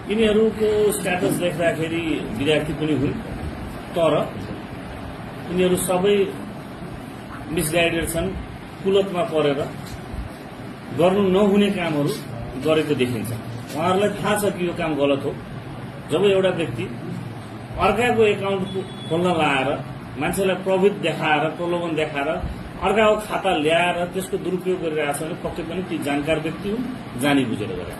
यिनीहरूको स्ट्याटस देख्दाखेरि विद्यार्थी पनि हुन्, तर यिनीहरू सबै मिसगाइडेड छन्, कुलतमा परेर गर्नु नहुने कामहरू गरेको देखिन्छ। उहाँहरूलाई थाहा छ कि यो काम गलत हो। जब एउटा व्यक्ति अर्काको एकाउन्ट खोल्न लाएर मान्छेलाई प्रलोभन देखाएर अर्काको खाता ल्याएर त्यसको दुरुपयोग गरिरहेछ भने पक्कै पनि ती जानकार व्यक्ति हुन्, जानी बुझेर गरे।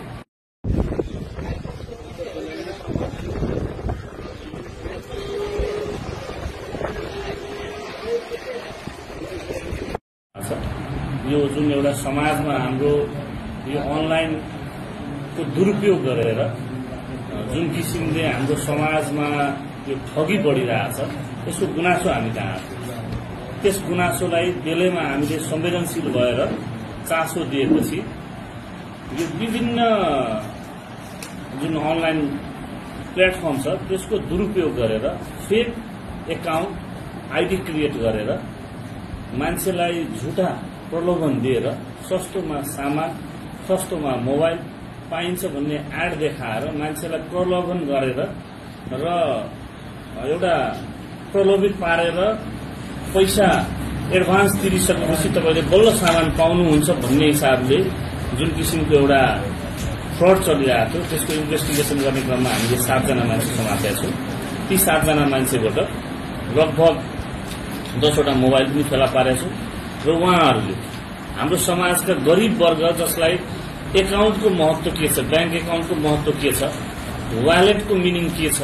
यो जुन एउटा समाजमा हाम्रो यो अनलाइनको दुरुपयोग गरेर जुन किसिमले हाम्रो समाजमा यो ठगी बढिरहेछ, त्यसको गुनासो हामी कहाँ छ। त्यस गुनासोलाई बेलैमा हामीले संवेदनशील भएर चासो दिएपछि यो विभिन्न जुन अनलाइन प्लेटफर्म छ त्यसको दुरुपयोग गरेर फेक एकाउन्ट आइडी क्रिएट गरेर मान्छेलाई झुटा प्रलोभन दिएर सस्तोमा सामान, सस्तोमा मोबाइल पाइन्छ भन्ने एड देखाएर मान्छेलाई प्रलोभन गरेर र एउटा प्रलोभित पारेर पैसा एडभान्स तिरिसकेपछि तपाईँले बल्ल सामान पाउनुहुन्छ भन्ने हिसाबले जुन किसिमको एउटा फ्रड चलिरहेको थियो त्यसको इन्भेस्टिगेसन गर्ने क्रममा हामीले 7 जना मान्छे समातेका छौं। ती 7 जना मान्छेबाट लगभग 10 वटा मोबाइल पनि फेला पारेका छौं र उहाँहरूले हाम्रो समाजका गरिब वर्ग जसलाई एकाउन्टको महत्व के छ, ब्याङ्क एकाउन्टको महत्व के छ, वालेटको मिनिङ के छ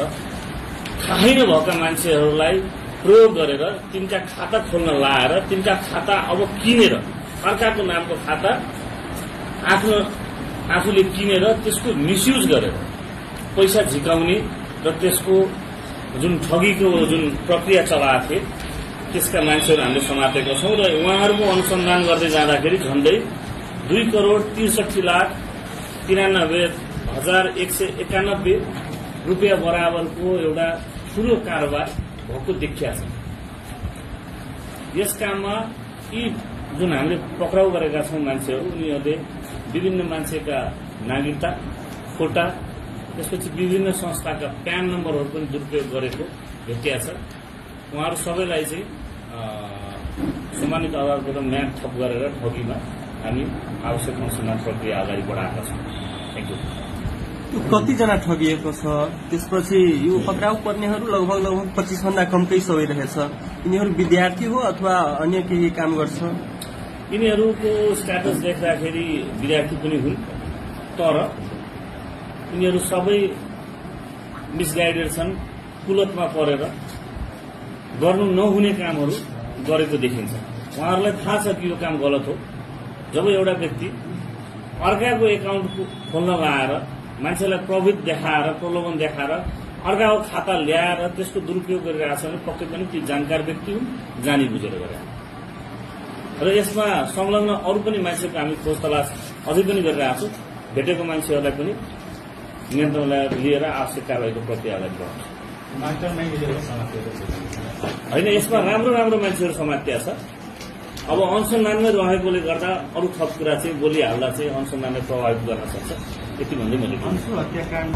थाहै नभएका मान्छेहरूलाई प्रयोग गरेर तिनका खाता खोल्न लाएर तिनका खाता अब किनेर अर्काको नामको खाता आफूले किनेर त्यसको मिसयुज गरेर पैसा झिकाउने र त्यसको जुन ठगीको जुन प्रक्रिया चलाएको थियो त्यसका मान्छेहरू हामीले समातेका छौं र उहाँहरूको अनुसन्धान गर्दै जाँदाखेरि झन्डै 2,63,93,191 रुपियाँ बराबरको एउटा ठूलो कारोबार भएको देखिया छ। यस काममा यी जुन हामीले पक्राउ गरेका छौं मान्छेहरू, उनीहरूले विभिन्न मान्छेका नागरिकता, फोटा, त्यसपछि विभिन्न संस्थाका प्यान नम्बरहरू पनि दुरुपयोग गरेको भेटिया छ। उहाँहरू सबैलाई चाहिँ सम्मानित अदालतबाट म्याद थप गरेर ठगीमा हामी आवश्यक अनुसन्धान प्रक्रिया अगाडि बढाएका छौं। Thank you. कतिजना ठगिएको छ, त्यसपछि यो पक्राउ पर्नेहरू लगभग 25 भन्दा कमकै सबै रहेछ। यिनीहरू विद्यार्थी हो अथवा अन्य केही काम गर्छ? यिनीहरूको स्ट्याटस देख्दाखेरि विद्यार्थी पनि हुन्, तर यिनीहरू सबै मिसगाइडेड छन्, कुलतमा परेर गर्नु नहुने कामहरू गरेको देखिन्छ। उहाँहरूलाई थाहा छ कि यो काम गलत हो। जब एउटा व्यक्ति अर्काको एकाउन्ट खोल्न लाएर मान्छेलाई प्रलोभन देखाएर अर्काको खाता ल्याएर त्यसको दुरुपयोग गरिरहेछ भने पक्कै पनि ती जानकार व्यक्ति हुन्, जानी बुझेर गरे। र यसमा संलग्न अरू पनि मान्छेको हामी खोज तलास अझै पनि गरिरहेको छौं। भेटेको मान्छेहरूलाई पनि नियन्त्रणलाई लिएर आवश्यक कारबाहीको प्रक्रिया अगाडि बढाउँछौं। होइन, यसमा राम्रो मान्छेहरू समातिया छ। अब अनुसन्धानमै रहेकोले गर्दा अरू थप कुरा चाहिँ बोलिहाल्दा चाहिँ अनुसन्धानलाई प्रभावित गर्न सक्छ। यति भन्दै मैले अंशु हत्याकाण्ड